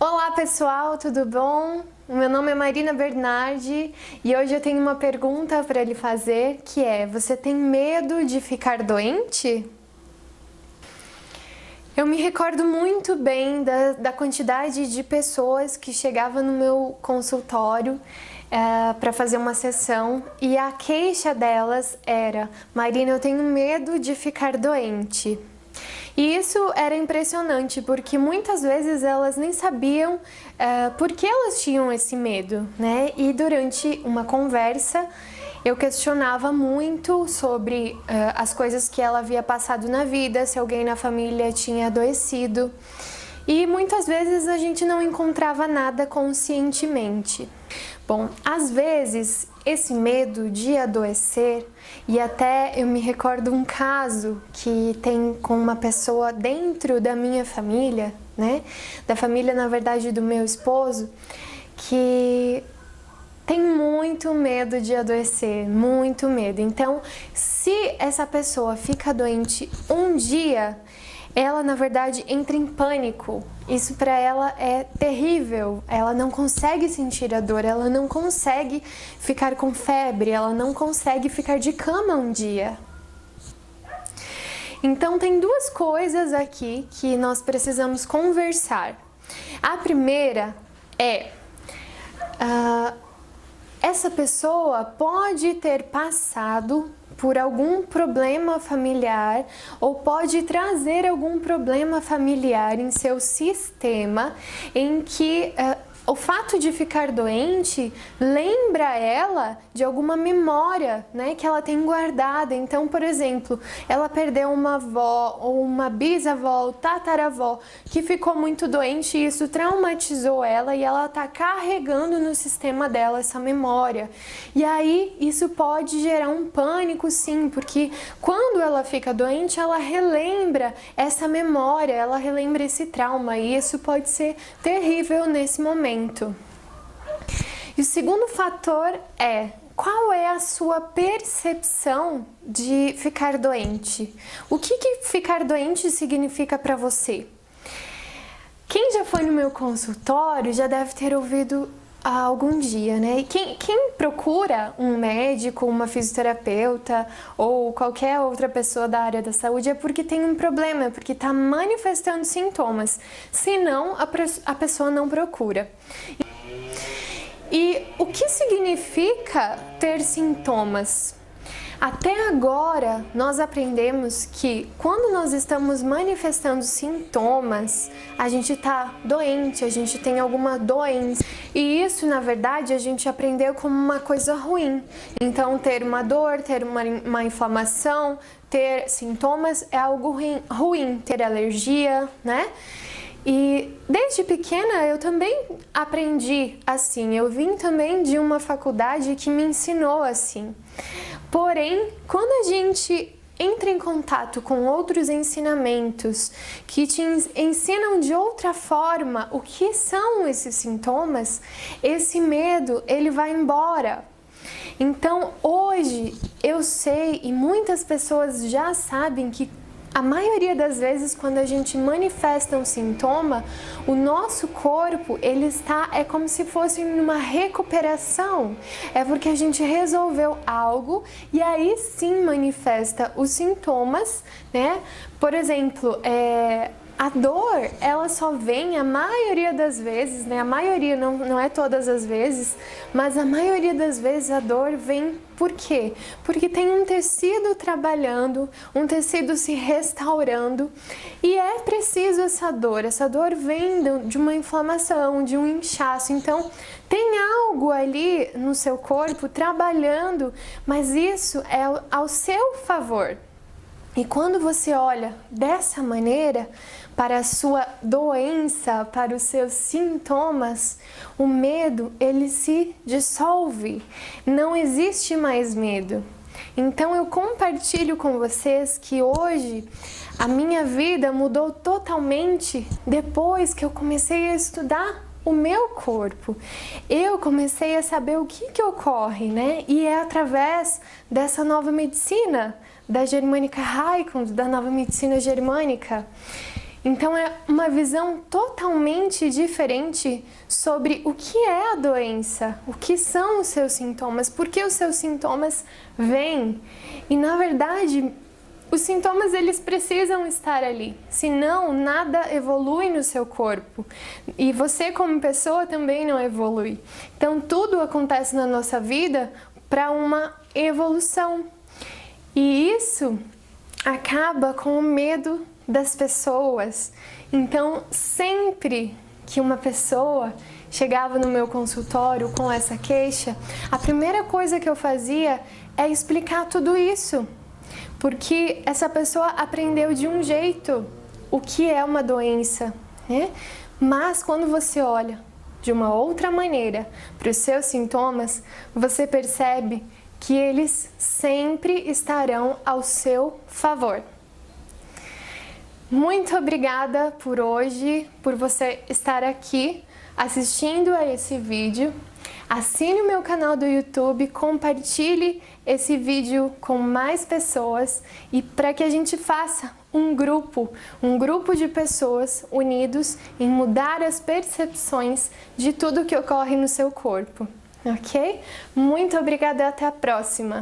Olá pessoal, tudo bom? O meu nome é Marina Bernardi e hoje eu tenho uma pergunta para lhe fazer, que é: você tem medo de ficar doente? Eu me recordo muito bem da quantidade de pessoas que chegavam no meu consultório para fazer uma sessão e a queixa delas era: Marina, eu tenho medo de ficar doente. E isso era impressionante, porque muitas vezes elas nem sabiam por que elas tinham esse medo, né? E durante uma conversa eu questionava muito sobre as coisas que ela havia passado na vida, se alguém na família tinha adoecido. E muitas vezes a gente não encontrava nada conscientemente. Bom, às vezes esse medo de adoecer, e até eu me recordo um caso que tem com uma pessoa dentro da minha família, né? Da família, na verdade, do meu esposo, que tem muito medo de adoecer, muito medo. Então, se essa pessoa fica doente um dia, ela na verdade entra em pânico. Isso para ela é terrível. Ela não consegue sentir a dor, ela não consegue ficar com febre, ela não consegue ficar de cama um dia. Então tem duas coisas aqui que nós precisamos conversar. A primeira é: essa pessoa pode ter passado por algum problema familiar ou pode trazer algum problema familiar em seu sistema em que o fato de ficar doente lembra ela de alguma memória, né, que ela tem guardada. Então, por exemplo, ela perdeu uma avó ou uma bisavó ou tataravó que ficou muito doente e isso traumatizou ela e ela está carregando no sistema dela essa memória. E aí isso pode gerar um pânico, sim, porque quando ela fica doente, ela relembra essa memória, ela relembra esse trauma e isso pode ser terrível nesse momento. E o segundo fator é: qual é a sua percepção de ficar doente? O que ficar doente significa para você? Quem já foi no meu consultório já deve ter ouvido algum dia, né? E quem procura um médico, uma fisioterapeuta ou qualquer outra pessoa da área da saúde é porque tem um problema, é porque está manifestando sintomas. Senão, a pessoa não procura. E o que significa ter sintomas? Até agora, nós aprendemos que quando nós estamos manifestando sintomas, a gente está doente, a gente tem alguma doença. E isso, na verdade, a gente aprendeu como uma coisa ruim. Então, ter uma dor, ter uma inflamação, ter sintomas é algo ruim. Ter alergia, né? E desde pequena eu também aprendi assim, eu vim também de uma faculdade que me ensinou assim. Porém, quando a gente entra em contato com outros ensinamentos que te ensinam de outra forma o que são esses sintomas, esse medo ele vai embora. Então hoje eu sei e muitas pessoas já sabem que a maioria das vezes, quando a gente manifesta um sintoma, o nosso corpo, é como se fosse numa recuperação. É porque a gente resolveu algo e aí sim manifesta os sintomas, né? Por exemplo, a dor, ela só vem a maioria das vezes, né? A maioria, não é todas as vezes, mas a maioria das vezes a dor vem por quê? Porque tem um tecido trabalhando, um tecido se restaurando e é preciso essa dor vem de uma inflamação, de um inchaço. Então, tem algo ali no seu corpo trabalhando, mas isso é ao seu favor. E quando você olha dessa maneira para a sua doença, para os seus sintomas, o medo ele se dissolve. Não existe mais medo. Então eu compartilho com vocês que hoje a minha vida mudou totalmente depois que eu comecei a estudar o meu corpo. Eu comecei a saber o que ocorre, né? E é através dessa nova medicina da germânica Raikkonen, da nova medicina germânica. Então é uma visão totalmente diferente sobre o que é a doença, o que são os seus sintomas, por que os seus sintomas vêm. E na verdade, os sintomas eles precisam estar ali, senão nada evolui no seu corpo. E você como pessoa também não evolui. Então tudo acontece na nossa vida para uma evolução. E isso acaba com o medo das pessoas. Então, sempre que uma pessoa chegava no meu consultório com essa queixa, a primeira coisa que eu fazia é explicar tudo isso, porque essa pessoa aprendeu de um jeito o que é uma doença, né? Mas quando você olha de uma outra maneira para os seus sintomas, você percebe que eles sempre estarão ao seu favor. Muito obrigada por hoje, por você estar aqui assistindo a esse vídeo. Assine o meu canal do YouTube, compartilhe esse vídeo com mais pessoas e para que a gente faça um grupo de pessoas unidos em mudar as percepções de tudo que ocorre no seu corpo, ok? Muito obrigada e até a próxima!